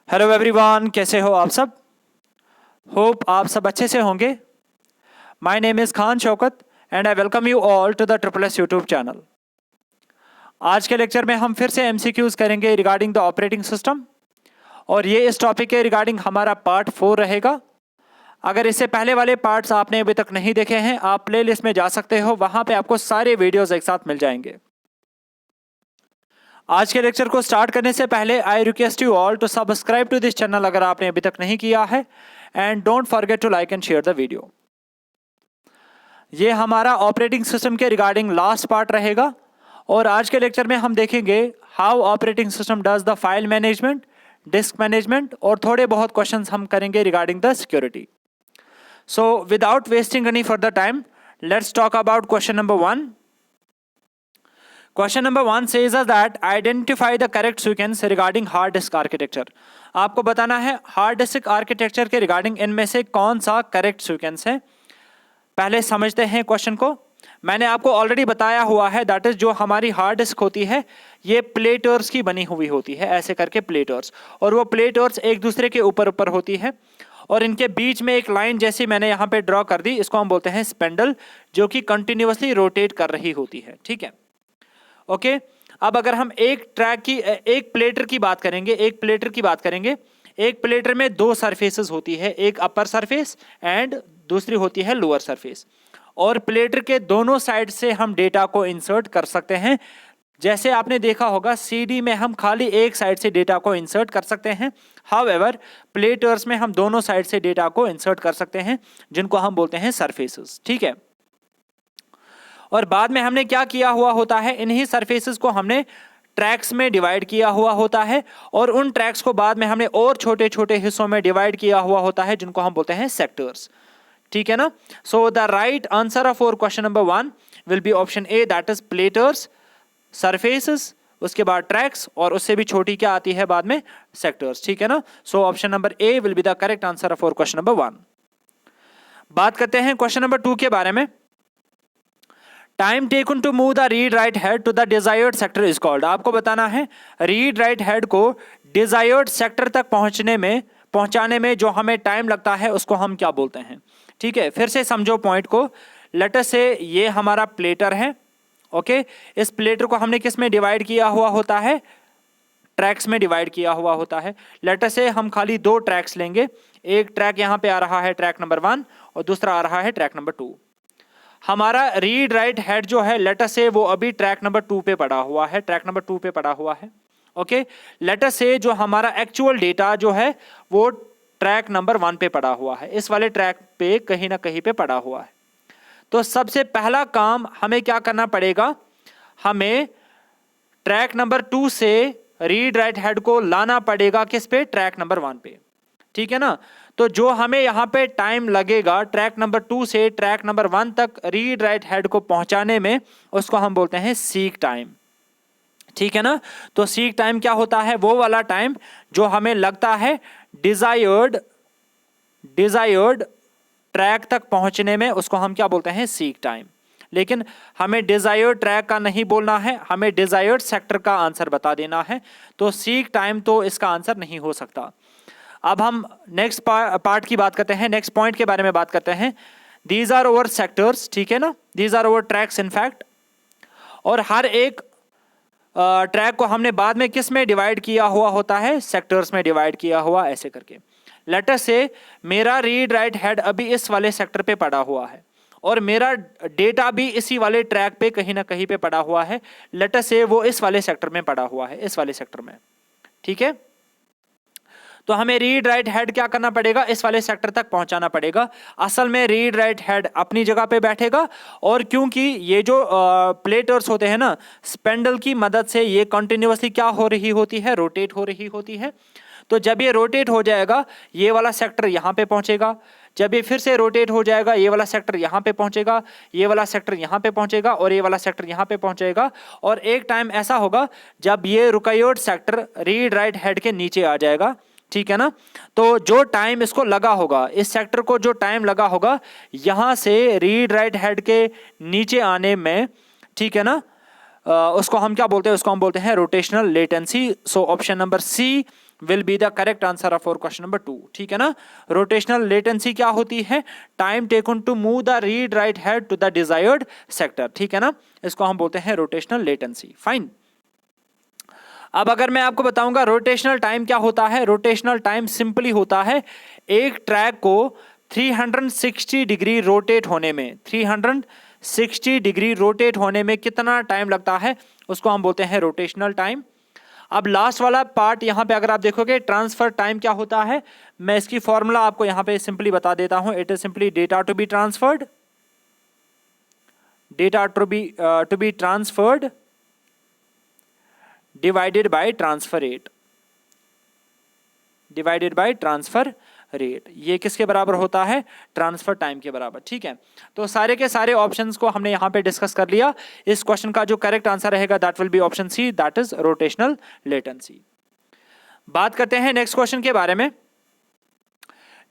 Hello everyone, कैसे हो आप सब। होप आप सब अच्छे से होंगे। My name is Khan Shaukat and I welcome you all to the triple S YouTube channel. आज के लेक्चर में हम फिर से एमसीक्यूज करेंगे रिगार्डिंग द ऑपरेटिंग सिस्टम, और ये इस टॉपिक के रिगार्डिंग हमारा पार्ट 4 रहेगा। अगर इससे पहले वाले पार्ट्स आपने अभी तक नहीं देखे हैं, आप प्लेलिस्ट में जा सकते हो, वहां पे आपको सारे वीडियोस एक साथ मिल जाएंगे। आज के लेक्चर को स्टार्ट करने से पहले I request you all to subscribe to this channel अगर आपने अभी तक नहीं किया है, and don't forget to like and share the video. ये हमारा ऑपरेटिंग सिस्टम के रिगार्डिंग लास्ट पार्ट रहेगा, और आज के लेक्चर में हम देखेंगे how operating system does the file management, disk management, और थोड़े बहुत क्वेश्चंस हम करेंगे regarding the security. So without wasting any further time, let's talk about question number 1. Question number 1 says us that identify the correct sequence regarding hard disk architecture. आपको बताना है hard disk architecture के regarding इनमें से कौन सा correct sequence है। पहले समझते हैं क्वेश्चन को। मैंने आपको ऑलरेडी बताया हुआ है, दैट इज जो हमारी हार्ड डिस्क होती है ये प्लेटर्स की बनी हुई होती है, ऐसे करके प्लेटर्स, और वो प्लेटर्स एक दूसरे के ऊपर ऊपर होती है, और इनके बीच में एक लाइन जैसी मैंने यहाँ पे ड्रॉ कर दी, इसको हम बोलते हैं स्पेंडल, जो कि कंटिन्यूअसली रोटेट कर रही होती है। ठीक है, ओके। अब अगर हम एक प्लेटर की बात करेंगे, एक प्लेटर में दो सरफेसेस होती है, एक अपर सरफेस एंड दूसरी होती है लोअर सरफेस, और प्लेटर के दोनों साइड से हम डेटा को इंसर्ट कर सकते हैं। जैसे आपने देखा होगा सीडी में हम खाली एक साइड से डेटा को इंसर्ट कर सकते हैं, हाउएवर प्लेटर्स में हम दोनों साइड से डेटा को इंसर्ट कर सकते हैं, जिनको हम बोलते हैं सरफेसेस। ठीक है, और बाद में हमने क्या किया हुआ होता है, इन्हीं सरफेसेस को हमने ट्रैक्स में डिवाइड किया हुआ होता है, और उन ट्रैक्स को बाद में हमने और छोटे छोटे हिस्सों में डिवाइड किया हुआ होता है, जिनको हम बोलते हैं सेक्टर्स। ठीक है ना। So the right answer of our question number 1 will be option A, that is platters, surfaces, उसके बाद ट्रैक्स, और उससे भी छोटी क्या आती है बाद में, सेक्टर्स। ठीक है ना। सो option number A will be the correct answer of our question number 1. बात करते हैं क्वेश्चन नंबर 2 के बारे में। Time taken to move the read write head to the desired sector is called. आपको बताना है रीड राइट हेड को डिजायर्ड सेक्टर तक पहुंचाने में जो हमें टाइम लगता है उसको हम क्या बोलते हैं। ठीक है, फिर से समझो पॉइंट को। लेट अस से ये हमारा प्लेटर है, ओके। इस प्लेटर को हमने किस में डिवाइड किया हुआ होता है, ट्रैक्स में डिवाइड किया हुआ होता है। लेट अस से हम खाली दो ट्रैक्स लेंगे, एक ट्रैक यहाँ पे आ रहा है ट्रैक नंबर 1, और दूसरा आ रहा है ट्रैक नंबर 2। हमारा रीड राइट हेड जो है लेट अस से वो अभी ट्रैक नंबर 2 पे पड़ा हुआ है, ओके। लेट अस से जो हमारा एक्चुअल डेटा जो है वो ट्रैक नंबर 1 पे पड़ा हुआ है, इस वाले ट्रैक पे कहीं ना कहीं पे पड़ा हुआ है। तो सबसे पहला काम हमें क्या करना पड़ेगा, हमें ट्रैक नंबर 2 से रीड राइट हेड को लाना पड़ेगा किस पे, ट्रैक नंबर 1 पे। ठीक है ना। तो जो हमें यहाँ पे टाइम लगेगा ट्रैक नंबर 2 से ट्रैक नंबर 1 तक रीड राइट हेड को पहुंचाने में, उसको हम बोलते हैं सीक टाइम। ठीक है ना। तो सीक टाइम क्या होता है, वो वाला टाइम जो हमें लगता है डिजायर्ड ट्रैक तक पहुंचने में, उसको हम क्या बोलते हैं, सीक टाइम। लेकिन हमें डिजायर्ड ट्रैक का नहीं बोलना है, हमें डिजायर्ड सेक्टर का आंसर बता देना है। तो सीक टाइम तो इसका आंसर नहीं हो सकता। अब हम नेक्स्ट पार्ट की बात करते हैं, नेक्स्ट पॉइंट के बारे में बात करते हैं। दीज आर ओवर सेक्टर्स, ठीक है ना, these are our tracks in fact, और हर एक ट्रैक को हमने बाद में किस में डिवाइड किया हुआ होता है, सेक्टर्स में डिवाइड किया हुआ, ऐसे करके। लेट अस से मेरा रीड राइट हेड अभी इस वाले सेक्टर पे पड़ा हुआ है, और मेरा डेटा भी इसी वाले ट्रैक पे कहीं ना कहीं पे पड़ा हुआ है। लेट अस से वो इस वाले सेक्टर में पड़ा हुआ है, इस वाले सेक्टर में। ठीक है, तो हमें रीड राइट हेड क्या करना पड़ेगा, इस वाले सेक्टर तक पहुंचाना पड़ेगा। असल में रीड राइट हेड अपनी जगह पे बैठेगा, और क्योंकि ये जो प्लेटर्स होते हैं ना, स्पेंडल की मदद से ये कंटिन्यूअसली क्या हो रही होती है, रोटेट हो रही होती है। तो जब ये रोटेट हो जाएगा, ये वाला सेक्टर यहाँ पे पहुंचेगा, जब ये फिर से रोटेट हो जाएगा, ये वाला सेक्टर यहाँ पे पहुंचेगा, ये वाला सेक्टर यहाँ पे पहुंचेगा, और ये वाला सेक्टर यहाँ पे पहुंचेगा। और एक टाइम ऐसा होगा जब ये required sector read write head के नीचे आ जाएगा। ठीक है ना। तो जो टाइम इसको लगा होगा, इस सेक्टर को जो टाइम लगा होगा यहां से रीड राइट हेड के नीचे आने में, ठीक है ना, उसको हम क्या बोलते हैं, उसको हम बोलते हैं rotational latency. So option number C will be the correct answer of question number 2, ठीक है ना। रोटेशनल लेटेंसी क्या होती है? Time taken to move the read write head to the desired sector, ठीक है ना, इसको हम बोलते हैं रोटेशनल लेटेंसी। फाइन। अब अगर मैं आपको बताऊंगा रोटेशनल टाइम क्या होता है, रोटेशनल टाइम सिंपली होता है एक ट्रैक को 360 डिग्री रोटेट होने में, 360 डिग्री रोटेट होने में कितना टाइम लगता है, उसको हम बोलते हैं रोटेशनल टाइम। अब लास्ट वाला पार्ट यहाँ पे अगर आप देखोगे ट्रांसफर टाइम क्या होता है, मैं इसकी फॉर्मूला आपको यहाँ पे सिंपली बता देता हूँ। It is simply data to be transferred, data to be transferred divided by transfer rate, divided by transfer rate. ये किसके बराबर होता है? ट्रांसफर टाइम के बराबर, ठीक है। तो सारे के सारे ऑप्शंस को हमने यहाँ पे डिस्कस कर लिया। इस क्वेश्चन का जो करेक्ट आंसर रहेगा that will be option C, that is rotational latency. बात करते हैं नेक्स्ट क्वेश्चन के बारे में।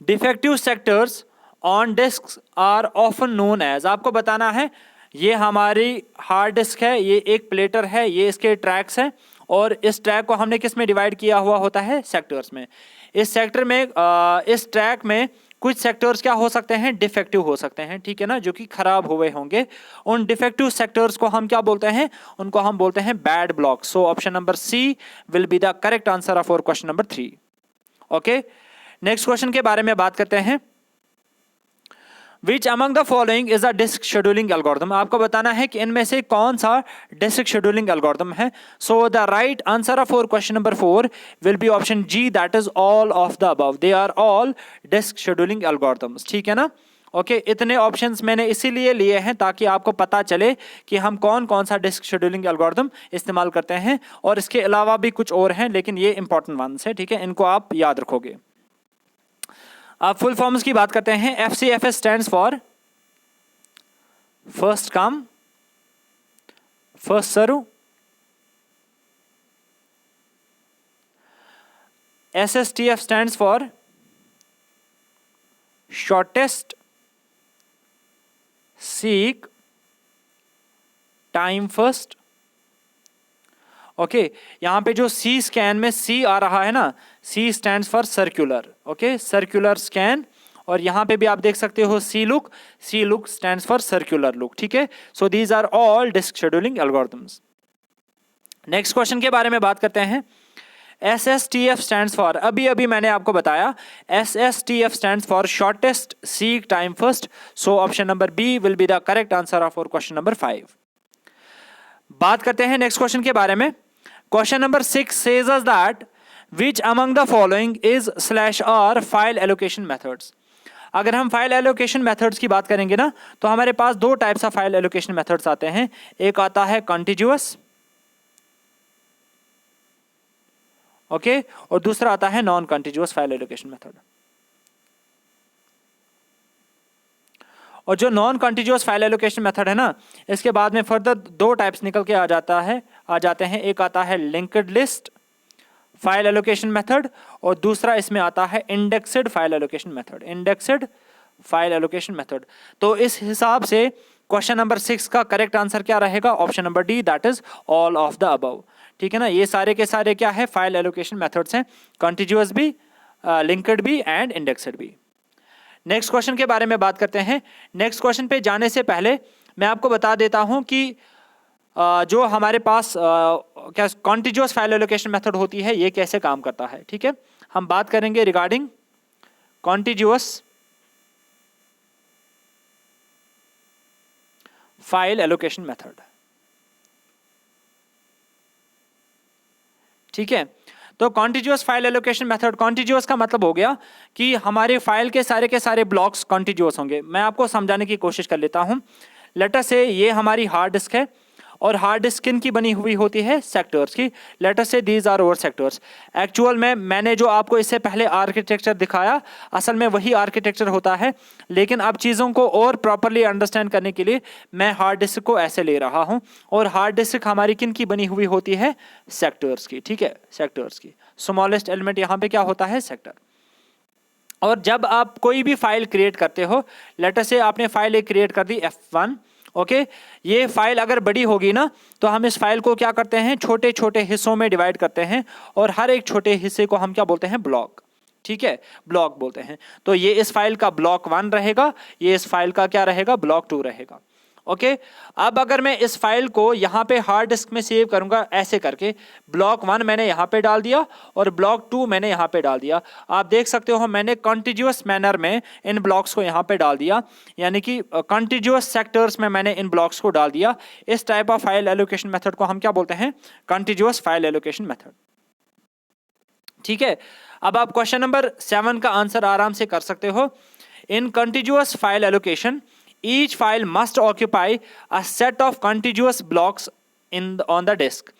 Defective sectors on disk are often known as, आपको बताना है ये हमारी हार्ड डिस्क है, ये एक प्लेटर है, ये इसके ट्रैक्स हैं और इस ट्रैक को हमने किस में डिवाइड किया हुआ होता है? सेक्टर्स में। इस सेक्टर में इस ट्रैक में कुछ सेक्टर्स क्या हो सकते हैं? डिफेक्टिव हो सकते हैं, ठीक है ना, जो कि खराब हुए होंगे। उन डिफेक्टिव सेक्टर्स को हम क्या बोलते हैं? उनको हम बोलते हैं bad block. So option number C will be the correct answer of our question number 3। Okay, next question के बारे में बात करते हैं। Which among the following is a disk scheduling algorithm? आपको बताना है कि इनमें से कौन सा disk scheduling algorithm है। So the right answer of our question number 4 will be option G, that is all of the above. They are all disk scheduling algorithms, ठीक है ना। ओके, इतने ऑप्शंस मैंने इसीलिए लिए हैं ताकि आपको पता चले कि हम कौन कौन सा डिस्क शेड्यूलिंग एल्गोरिथम इस्तेमाल करते हैं, और इसके अलावा भी कुछ और हैं लेकिन ये इंपॉर्टेंट वंस है, ठीक है, इनको आप याद रखोगे। अब फुल फॉर्म्स की बात करते हैं। FCFS stands for first come first serve. SSTF stands for shortest seek time first. Okay, यहां पे जो सी स्कैन में सी आ रहा है ना, C stands for circular. Okay, circular scan, और यहां पे भी आप देख सकते हो C look stands for circular look, ठीक है। So these are all disk scheduling algorithms. Next question के बारे में बात करते हैं। SSTF स्टैंड्स फॉर, अभी मैंने आपको बताया SSTF stands for shortest seek time first. So option number B will be the correct answer of our question number 5। बात करते हैं नेक्स्ट क्वेश्चन के बारे में। Question number 6 says us that which among the following is /r file allocation methods. अगर हम file allocation methods की बात करेंगे ना, तो हमारे पास दो types of file allocation methods आते हैं। एक आता है कॉन्टिग्युअस, ओके, और दूसरा आता है नॉन कॉन्टिग्युअस फाइल एलोकेशन मेथड। और जो नॉन कॉन्टिग्युअस फाइल एलोकेशन मेथड है ना, इसके बाद में फर्दर दो टाइप्स निकल के आ जाते हैं। एक आता है linked list file allocation method, और दूसरा इसमें आता है indexed file allocation method, indexed file allocation method. तो इस हिसाब से क्वेश्चन नंबर 6 का करेक्ट आंसर क्या रहेगा? Option number D, that is all of the above, ठीक है ना। ये सारे के सारे क्या है? फाइल एलोकेशन मेथड्स हैं, कॉन्टिग्युअस भी, लिंक्ड भी एंड इंडेक्स्ड भी। नेक्स्ट क्वेश्चन के बारे में बात करते हैं। नेक्स्ट क्वेश्चन पे जाने से पहले मैं आपको बता देता हूं कि जो हमारे पास क्या कॉन्टिग्युअस फाइल एलोकेशन मेथड होती है, ये कैसे काम करता है, ठीक है। हम बात करेंगे रिगार्डिंग कॉन्टिग्युअस फाइल एलोकेशन मेथड, ठीक है। तो कॉन्टिग्युअस फाइल एलोकेशन मेथड, कॉन्टिग्युअस का मतलब हो गया कि हमारे फाइल के सारे ब्लॉक्स कॉन्टिग्युअस होंगे। मैं आपको समझाने की कोशिश कर लेता हूं। लेटर से ये हमारी हार्ड डिस्क है, और हार्ड डिस्क किन की बनी हुई होती है? सेक्टर्स की। लेटर से these are our sectors. Actual में मैंने जो आपको इससे पहले आर्किटेक्चर दिखाया, असल में वही आर्किटेक्चर होता है, लेकिन अब चीज़ों को और प्रॉपरली अंडरस्टैंड करने के लिए मैं हार्ड डिस्क को ऐसे ले रहा हूं। और हार्ड डिस्क हमारी किन की बनी हुई होती है? सेक्टर्स की, ठीक है, सेक्टर्स की। स्मॉलेस्ट एलिमेंट यहाँ पे क्या होता है? सेक्टर। और जब आप कोई भी फाइल क्रिएट करते हो, लेटर से आपने फाइल एक क्रिएट कर दी F1, ओके ये फाइल अगर बड़ी होगी ना तो हम इस फाइल को क्या करते हैं, छोटे छोटे हिस्सों में डिवाइड करते हैं और हर एक छोटे हिस्से को हम क्या बोलते हैं, ब्लॉक। ठीक है, ब्लॉक बोलते हैं। तो ये इस फाइल का ब्लॉक 1 रहेगा, ये इस फाइल का क्या रहेगा, ब्लॉक 2 रहेगा। ओके अब अगर मैं इस फाइल को यहाँ पे हार्ड डिस्क में सेव करूंगा ऐसे करके, ब्लॉक 1 मैंने यहाँ पे डाल दिया और ब्लॉक 2 मैंने यहाँ पे डाल दिया। आप देख सकते हो मैंने कॉन्टिग्यूअस मैनर में इन ब्लॉक्स को यहाँ पे डाल दिया, यानी कि कॉन्टिग्यूअस सेक्टर्स में मैंने इन ब्लॉक्स को डाल दिया। इस type of file allocation method को हम क्या बोलते हैं, कॉन्टिग्यूअस फाइल एलोकेशन मेथड। ठीक है, अब आप क्वेश्चन नंबर 7 का आंसर आराम से कर सकते हो। In contiguous file allocation each file must occupy a set of contiguous blocks on the disk।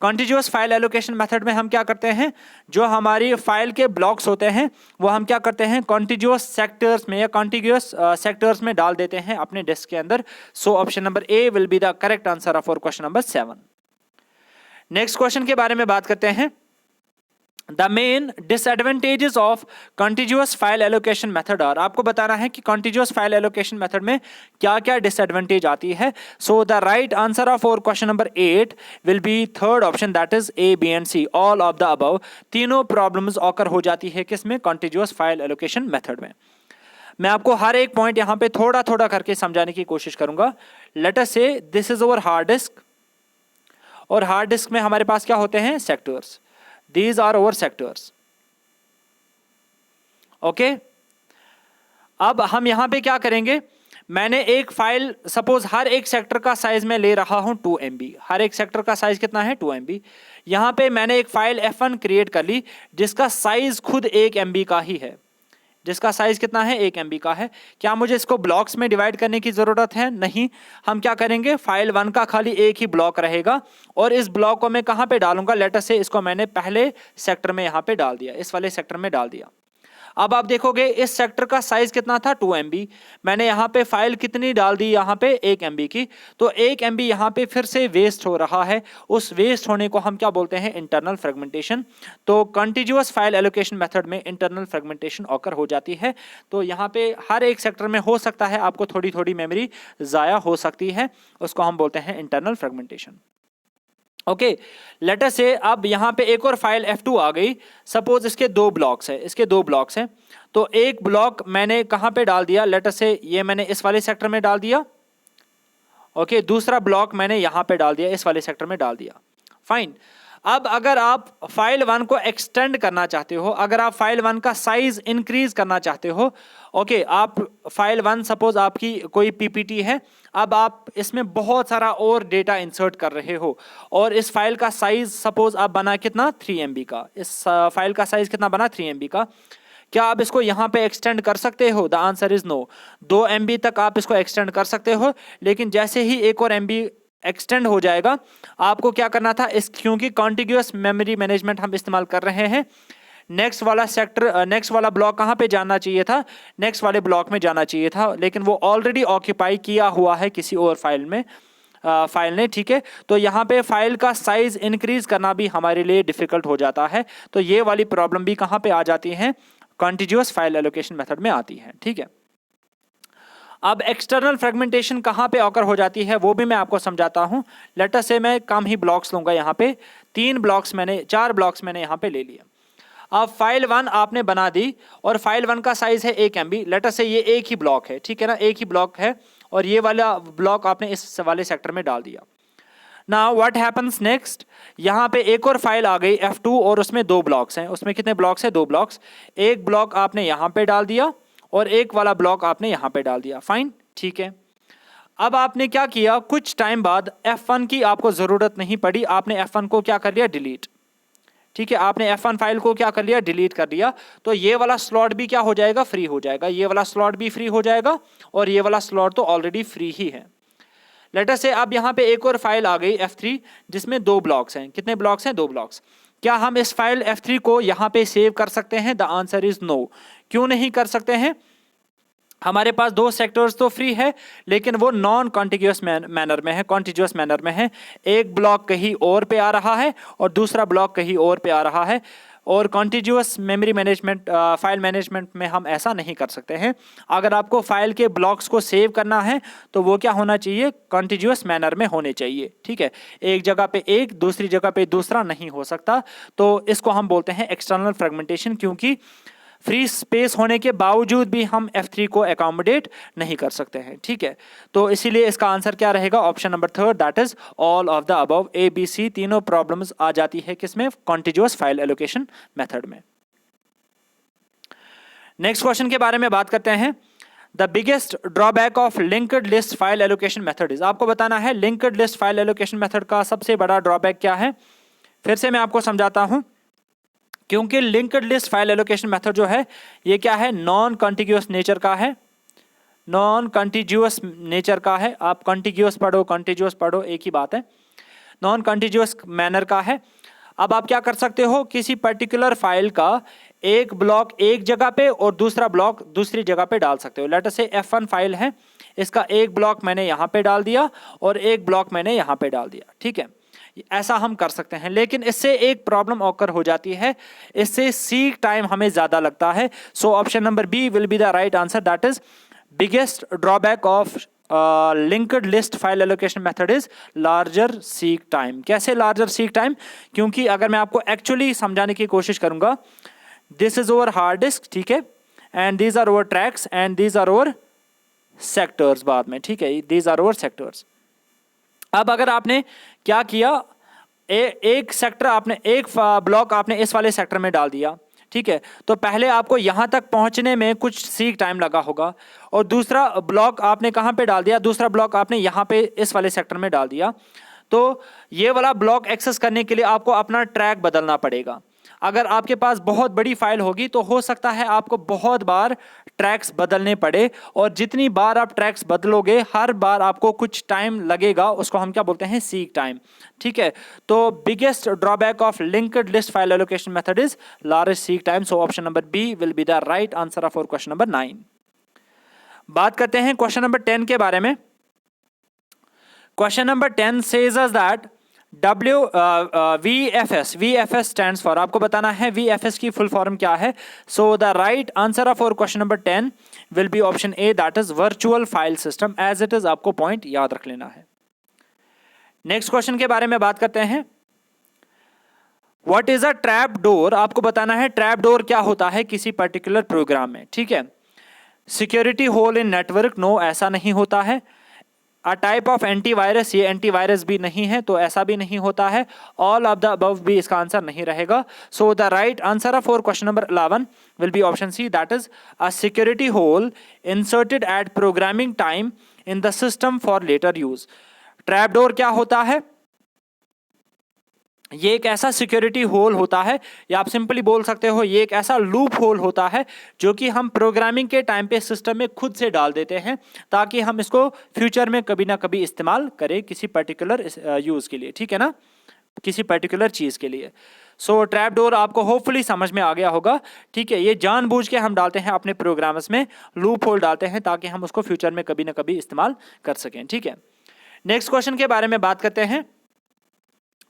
contiguous file allocation method में हम क्या करते हैं, जो हमारी फाइल के ब्लॉक्स होते हैं वो हम क्या करते हैं, contiguous sectors में या contiguous sectors में डाल देते हैं अपने डिस्क के अंदर। सो option number A will be the correct answer of question number 7। Next question के बारे में बात करते हैं। The main disadvantages of contiguous file allocation method are, आपको बताना है कि contiguous file allocation method में क्या क्या disadvantage आती है। So the right answer of our question number 8 will be third option, that is A, B and C, all of the above। तीनों problems occur हो जाती है किसमें, contiguous file allocation method में। मैं आपको हर एक पॉइंट यहाँ पे थोड़ा थोड़ा करके समझाने की कोशिश करूंगा। Let us say this is our hard disk, और हार्ड डिस्क में हमारे पास क्या होते हैं, sectors. These are our sectors। Okay अब हम यहां पे क्या करेंगे, मैंने एक फाइल सपोज हर एक सेक्टर का साइज मैं ले रहा हूं 2 MB। हर एक सेक्टर का साइज कितना है, 2 MB। यहां पे मैंने एक फाइल F1 क्रिएट कर ली जिसका साइज खुद 1 MB का ही है, जिसका साइज कितना है, 1 MB का है। क्या मुझे इसको ब्लॉक्स में डिवाइड करने की जरूरत है, नहीं। हम क्या करेंगे, फाइल 1 का खाली एक ही ब्लॉक रहेगा और इस ब्लॉक को मैं कहां पे डालूंगा, लेट अस से इसको मैंने पहले सेक्टर में यहां पे डाल दिया, इस वाले सेक्टर में डाल दिया। अब आप देखोगे इस सेक्टर का साइज कितना था, 2 MB। मैंने यहाँ पे फाइल कितनी डाल दी, यहाँ पे 1 MB की। तो 1 MB यहाँ पे फिर से वेस्ट हो रहा है, उस वेस्ट होने को हम क्या बोलते हैं, इंटरनल फ्रेगमेंटेशन। तो कॉन्टिग्यूअस फाइल एलोकेशन मेथड में इंटरनल फ्रेगमेंटेशन ऑकर हो जाती है। तो यहाँ पे हर एक सेक्टर में हो सकता है आपको थोड़ी थोड़ी मेमोरी ज़ाया हो सकती है, उसको हम बोलते हैं internal fragmentation. Okay let us से अब यहाँ पे एक और फाइल F2 आ गई। सपोज इसके 2 ब्लॉक्स है, इसके 2 ब्लॉक्स हैं। तो एक ब्लॉक मैंने कहाँ पे डाल दिया, लेट अस से ये मैंने इस वाले सेक्टर में डाल दिया। ओके दूसरा ब्लॉक मैंने यहाँ पे डाल दिया, इस वाले सेक्टर में डाल दिया। फाइन। अब अगर आप फाइल 1 को एक्सटेंड करना चाहते हो, अगर आप फाइल 1 का साइज इंक्रीज करना चाहते हो, ओके आप फाइल 1 सपोज आपकी कोई पीपीटी है, अब आप इसमें बहुत सारा और डेटा इंसर्ट कर रहे हो और इस फाइल का साइज सपोज आप बना कितना, 3 MB का। इस फाइल का साइज कितना बना, 3 MB का। क्या आप इसको यहाँ पे एक्सटेंड कर सकते हो, the answer is no. 2 MB तक आप इसको एक्सटेंड कर सकते हो, लेकिन जैसे ही एक और MB एक्सटेंड हो जाएगा, आपको क्या करना था, इस क्योंकि कॉन्टिग्यूअस मेमोरी मैनेजमेंट हम इस्तेमाल कर रहे हैं, नेक्स्ट वाला सेक्टर, नेक्स्ट वाला ब्लॉक कहाँ पे जाना चाहिए था, नेक्स्ट वाले ब्लॉक में जाना चाहिए था, लेकिन वो ऑलरेडी ऑक्यूपाई किया हुआ है किसी और फाइल में, फाइल ने। ठीक है, तो यहाँ पे फाइल का साइज इंक्रीज करना भी हमारे लिए डिफिकल्ट हो जाता है। तो ये वाली प्रॉब्लम भी कहाँ पे आ जाती है, कॉन्टिग्यूअस फाइल एलोकेशन मेथड में आती है। ठीक है, अब एक्सटर्नल फ्रेगमेंटेशन कहाँ पे ऑकर हो जाती है वो भी मैं आपको समझाता हूँ। लेट अस से मैं कम ही ब्लॉक्स लूंगा, यहाँ पे 4 ब्लॉक्स मैंने यहाँ पे ले लिया। अब फाइल 1 आपने बना दी और फाइल 1 का साइज है 1 MB। लेट अस से ये एक ही ब्लॉक है, ठीक है ना, एक ही ब्लॉक है और ये वाला ब्लॉक आपने इस वाले सेक्टर में डाल दिया। नाउ व्हाट हैपन्स नेक्स्ट, यहाँ पे एक और फाइल आ गई F2 और उसमें 2 ब्लॉक्स हैं। उसमें कितने ब्लॉक्स हैं, 2 ब्लॉक्स। एक ब्लॉक आपने यहाँ पे डाल दिया और एक वाला ब्लॉक आपने यहाँ पे डाल दिया। फाइन, ठीक है। अब आपने क्या किया, कुछ टाइम बाद F1 की आपको ज़रूरत नहीं पड़ी, आपने F1 को क्या कर लिया, डिलीट। ठीक है, आपने F1 फाइल को क्या कर लिया, डिलीट कर दिया। तो ये वाला स्लॉट भी क्या हो जाएगा, फ्री हो जाएगा। ये वाला स्लॉट भी फ्री हो जाएगा और ये वाला स्लॉट तो ऑलरेडी फ्री ही है। लेट अस से अब यहाँ पे एक और फाइल आ गई F3 जिसमें 2 ब्लॉक्स हैं। कितने ब्लॉक्स हैं, 2 ब्लॉक्स। क्या हम इस फाइल F3 को यहाँ पे सेव कर सकते हैं, द आंसर इज नो। क्यों नहीं कर सकते हैं, हमारे पास 2 सेक्टर्स तो फ्री है लेकिन वो नॉन कॉन्टिग्यूअस मैनर में है, कॉन्टिग्यूअस मैनर में है। एक ब्लॉक कहीं और पे आ रहा है और दूसरा ब्लॉक कहीं और पे आ रहा है और continuous memory management, file management में हम ऐसा नहीं कर सकते हैं। अगर आपको फाइल के ब्लॉक्स को सेव करना है तो वो क्या होना चाहिए, कॉन्टिन्यूअस मैनर में होने चाहिए, ठीक है। एक जगह पे एक, दूसरी जगह पे दूसरा नहीं हो सकता। तो इसको हम बोलते हैं एक्सटर्नल फ्रेगमेंटेशन, क्योंकि फ्री स्पेस होने के बावजूद भी हम F3 को एकोमोडेट नहीं कर सकते हैं, ठीक है। तो इसीलिए इसका आंसर क्या रहेगा, option number 3, that is all of the above. ABC तीनों प्रॉब्लम्स आ जाती है किसमें, कॉन्टिन्यूअस फाइल एलोकेशन मेथड में। नेक्स्ट क्वेश्चन के बारे में बात करते हैं। The biggest drawback of linked list file allocation method is, आपको बताना है linked list file allocation method का सबसे बड़ा ड्रॉबैक क्या है। फिर से मैं आपको समझाता हूं, क्योंकि linked list file allocation method जो है ये क्या है, नॉन कॉन्टिग्यूअस नेचर का है, नॉन कॉन्टिग्यूअस नेचर का है। आप कॉन्टिग्यूअस पढ़ो, कॉन्टिग्यूअस पढ़ो, एक ही बात है। नॉन कॉन्टिग्यूअस मैनर का है। अब आप क्या कर सकते हो, किसी पर्टिकुलर फाइल का एक ब्लॉक एक जगह पे और दूसरा ब्लॉक दूसरी जगह पे डाल सकते हो। लेट अस से F1 फाइल है, इसका एक ब्लॉक मैंने यहाँ पे डाल दिया और एक ब्लॉक मैंने यहाँ पे डाल दिया, ठीक है। ऐसा हम कर सकते हैं, लेकिन इससे एक प्रॉब्लम ऑकर हो जाती है, इससे सीक टाइम हमें ज्यादा लगता है। So option number B will be the right answer, that is biggest drawback of linked list file allocation method is larger seek time. कैसे लार्जर सीक टाइम, क्योंकि अगर मैं आपको एक्चुअली समझाने की कोशिश करूंगा, this is our hard disk, ठीक है, and these are our tracks and these are our sectors बाद में, ठीक है, दीज आर ओवर सेक्टर्स। अब अगर आपने क्या किया, एक सेक्टर आपने, एक ब्लॉक आपने इस वाले सेक्टर में डाल दिया, ठीक है, तो पहले आपको यहां तक पहुंचने में कुछ सीक टाइम लगा होगा, और दूसरा ब्लॉक आपने कहां पे डाल दिया, दूसरा ब्लॉक आपने यहां पे इस वाले सेक्टर में डाल दिया। तो ये वाला ब्लॉक एक्सेस करने के लिए आपको अपना ट्रैक बदलना पड़ेगा। अगर आपके पास बहुत बड़ी फाइल होगी तो हो सकता है आपको बहुत बार ट्रैक्स बदलने पड़े, और जितनी बार आप ट्रैक्स बदलोगे हर बार आपको कुछ टाइम लगेगा, उसको हम क्या बोलते हैं, सीक टाइम, ठीक है। तो biggest drawback of linked list file allocation method is large seek time. So option number B will be the right answer for question number 9। बात करते हैं क्वेश्चन नंबर 10 के बारे में। Question number 10 says us that VFS stands for, आपको बताना है VFS की फुल फॉर्म क्या है। So the right answer for question number 10 will be option A, that is virtual file system, as it is. आपको पॉइंट याद रख लेना है। नेक्स्ट क्वेश्चन के बारे में बात करते हैं। What is a trap door, आपको बताना है ट्रैप डोर क्या होता है किसी पर्टिकुलर प्रोग्राम में, ठीक है। सिक्योरिटी होल इन नेटवर्क, नो, ऐसा नहीं होता है। अ टाइप ऑफ एंटीवायरस, ये एंटीवायरस भी नहीं है, तो ऐसा भी नहीं होता है। ऑल ऑफ द अबव भी इसका आंसर नहीं रहेगा। So the right answer for question number 11 will be option C, that is a security hole inserted at programming time in the system for later use. Trap door क्या होता है, ये एक ऐसा सिक्योरिटी होल होता है, या आप सिंपली बोल सकते हो ये एक ऐसा लूप होल होता है जो कि हम प्रोग्रामिंग के टाइम पे सिस्टम में खुद से डाल देते हैं, ताकि हम इसको फ्यूचर में कभी ना कभी इस्तेमाल करें किसी पर्टिकुलर यूज के लिए, ठीक है ना, किसी पर्टिकुलर चीज के लिए। सो ट्रैप डोर आपको होपफुली समझ में आ गया होगा, ठीक है। ये जानबूझ के हम डालते हैं अपने प्रोग्राम्स में, लूप होल डालते हैं ताकि हम उसको फ्यूचर में कभी ना कभी इस्तेमाल कर सकें, ठीक है। नेक्स्ट क्वेश्चन के बारे में बात करते हैं।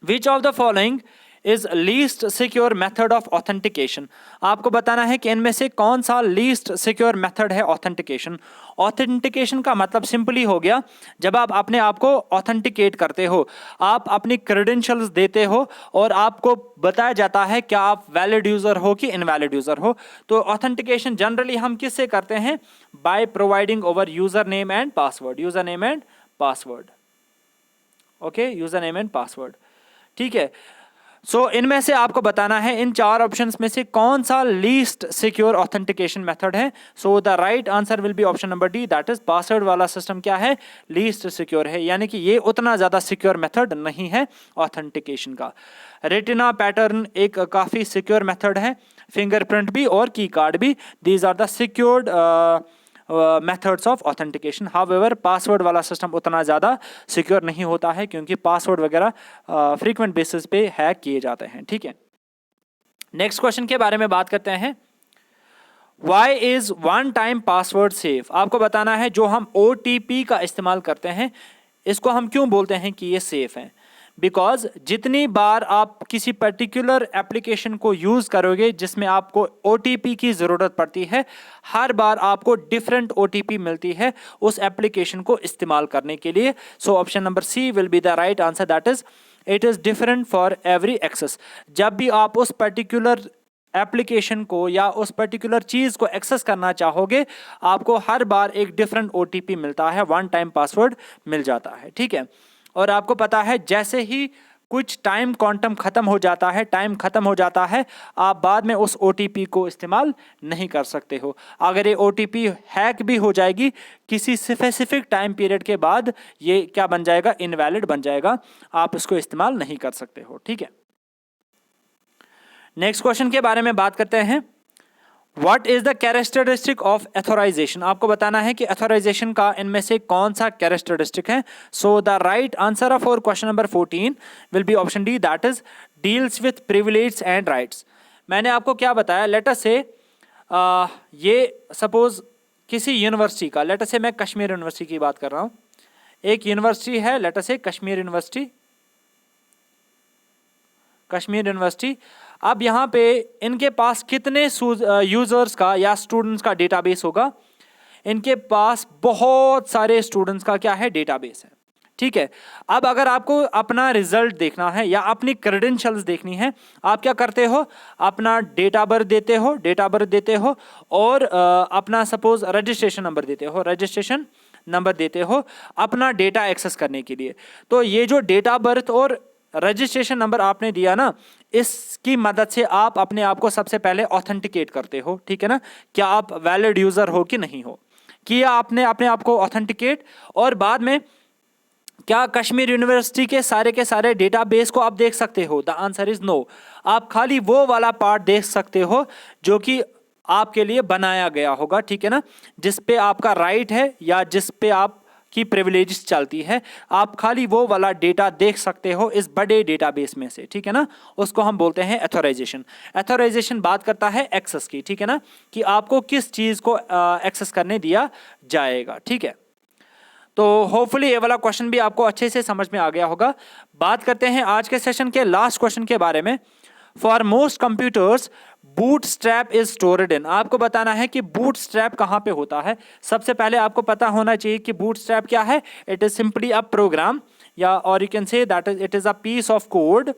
Which of the following is least secure method of authentication? आपको बताना है कि इनमें से कौन सा least secure method है authentication। Authentication का मतलब सिंपली हो गया, जब आप अपने आप को authenticate करते हो, आप अपनी credentials देते हो और आपको बताया जाता है क्या आप valid user हो कि invalid user हो। तो authentication generally हम किससे करते हैं, by providing over username and password, username and password, okay, username and password, ठीक है। सो इनमें से आपको बताना है इन चार ऑप्शंस में से कौन सा लीस्ट सिक्योर ऑथेंटिकेशन मेथड है। So the right answer will be option number D, that is password वाला सिस्टम क्या है, लीस्ट सिक्योर है, यानी कि ये उतना ज्यादा सिक्योर मेथड नहीं है ऑथेंटिकेशन का। रेटिना पैटर्न एक काफी सिक्योर मेथड है, फिंगरप्रिंट भी और की कार्ड भी, these are the secured methods of authentication. However password वाला सिस्टम उतना ज़्यादा सिक्योर नहीं होता है, क्योंकि पासवर्ड वगैरह फ्रीक्वेंट बेसिस पे हैक किए जाते हैं, ठीक है। नेक्स्ट क्वेश्चन के बारे में बात करते हैं। Why is one time password safe, आपको बताना है जो हम OTP का इस्तेमाल करते हैं इसको हम क्यों बोलते हैं कि ये सेफ है। बिकॉज जितनी बार आप किसी पर्टिकुलर एप्लीकेशन को यूज़ करोगे जिसमें आपको OTP की ज़रूरत पड़ती है, हर बार आपको डिफरेंट OTP मिलती है उस एप्लीकेशन को इस्तेमाल करने के लिए। So option number C will be the right answer, that is it is different for every access. जब भी आप उस पर्टिकुलर एप्लीकेशन को या उस पर्टिकुलर चीज़ को एक्सेस करना चाहोगे, आपको हर बार एक डिफरेंट OTP मिलता है, वन टाइम पासवर्ड मिल जाता है, ठीक है। और आपको पता है जैसे ही कुछ टाइम क्वांटम ख़त्म हो जाता है, टाइम ख़त्म हो जाता है, आप बाद में उस OTP को इस्तेमाल नहीं कर सकते हो। अगर ये OTP हैक भी हो जाएगी किसी स्पेसिफिक टाइम पीरियड के बाद, ये क्या बन जाएगा, इनवैलिड बन जाएगा, आप इसको इस्तेमाल नहीं कर सकते हो, ठीक है। नेक्स्ट क्वेश्चन के बारे में बात करते हैं। What is the characteristic of authorisation. आपको बताना है कि एथोराइजेशन का इनमें से कौन सा कैरेक्टरिस्टिक है। So the right answer of our question number 14 will be option D, that is deals with privilege and rights. मैंने आपको क्या बताया, लेट अस से ये सपोज किसी यूनिवर्सिटी का, लेट अस से मैं कश्मीर यूनिवर्सिटी की बात कर रहा हूँ, एक यूनिवर्सिटी है, लेट अस से कश्मीर यूनिवर्सिटी। अब यहाँ पे इनके पास कितने यूजर्स का या स्टूडेंट्स का डेटाबेस होगा, इनके पास बहुत सारे स्टूडेंट्स का क्या है, डेटाबेस है, ठीक है। अब अगर आपको अपना रिजल्ट देखना है या अपनी क्रेडेंशियल्स देखनी है, आप क्या करते हो, अपना डेट ऑफ बर्थ देते हो और अपना सपोज रजिस्ट्रेशन नंबर देते हो अपना डेटा एक्सेस करने के लिए। तो ये जो डेट ऑफ बर्थ और रजिस्ट्रेशन नंबर आपने दिया ना, इसकी मदद से आप अपने आप को सबसे पहले ऑथेंटिकेट करते हो, ठीक है ना, क्या आप वैलिड यूजर हो कि नहीं हो, किया आपने अपने आप को ऑथेंटिकेट। और बाद में क्या कश्मीर यूनिवर्सिटी के सारे डेटाबेस को आप देख सकते हो, द आंसर इज नो। आप खाली वो वाला पार्ट देख सकते हो जो कि आपके लिए बनाया गया होगा, ठीक है ना, जिस पे आपका राइट है या जिस पे आप की प्रिविलेजेस चलती है, आप खाली वो वाला डेटा देख सकते हो इस बड़े डेटाबेस में से, ठीक है ना, उसको हम बोलते हैं एथोराइजेशन। एथोराइजेशन बात करता है एक्सेस की, ठीक है ना, कि आपको किस चीज को एक्सेस करने दिया जाएगा, ठीक है। तो होपफुली ये वाला क्वेश्चन भी आपको अच्छे से समझ में आ गया होगा। बात करते हैं आज के सेशन के लास्ट क्वेश्चन के बारे में। For most computers bootstrap is stored in. आपको बताना है कि बूटस्ट्रैप कहाँ पे होता है। सबसे पहले आपको पता होना चाहिए कि बूटस्ट्रैप क्या है। It is simply a program या और you can say that it is a piece of code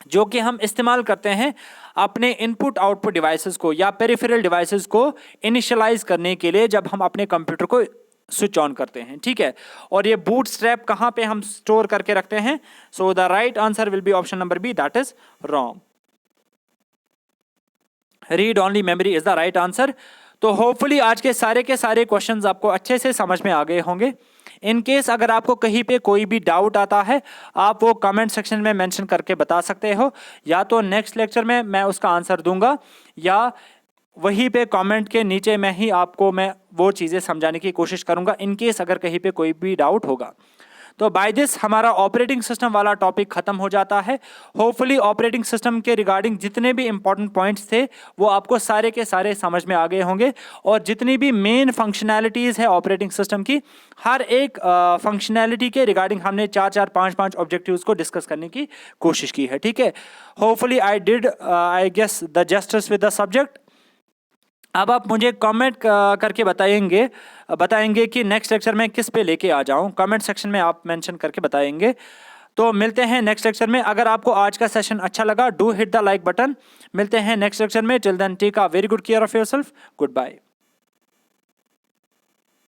जो कि हम इस्तेमाल करते हैं अपने इनपुट आउटपुट डिवाइसेस को या पेरिफेरल डिवाइसेस को इनिशियलाइज करने के लिए जब हम अपने कंप्यूटर को स्विच ऑन करते हैं, ठीक है। और ये बूटस्ट्रैप कहाँ पे हम स्टोर करके रखते हैं। So the right answer will be option number B, that is wrong. Read only memory is the right answer. तो होपफुली आज के सारे क्वेश्चंस आपको अच्छे से समझ में आ गए होंगे। इन केस अगर आपको कहीं पे कोई भी डाउट आता है, आप वो कमेंट सेक्शन में मेंशन करके बता सकते हो, या तो नेक्स्ट लेक्चर में मैं उसका आंसर दूंगा या वहीं पे कमेंट के नीचे में ही आपको मैं वो चीज़ें समझाने की कोशिश करूंगा इन केस अगर कहीं पे कोई भी डाउट होगा। तो बाय दिस हमारा ऑपरेटिंग सिस्टम वाला टॉपिक खत्म हो जाता है। होपफुली ऑपरेटिंग सिस्टम के रिगार्डिंग जितने भी इंपॉर्टेंट पॉइंट्स थे वो आपको सारे के सारे समझ में आ गए होंगे, और जितनी भी मेन फंक्शनैलिटीज़ है ऑपरेटिंग सिस्टम की, हर एक फंक्शनैलिटी के रिगार्डिंग हमने 4-4, 5-5 ऑब्जेक्टिव्स को डिस्कस करने की कोशिश की है, ठीक है। Hopefully I guess the justice with the subject. अब आप मुझे कमेंट करके बताएंगे कि नेक्स्ट लेक्चर में किस पे लेके आ जाऊं। कमेंट सेक्शन में आप मेंशन करके बताएंगे। तो मिलते हैं नेक्स्ट लेक्चर में। अगर आपको आज का सेशन अच्छा लगा, do hit the like button. मिलते हैं नेक्स्ट लेक्चर में। Till then take a very good care of yourself. Good bye.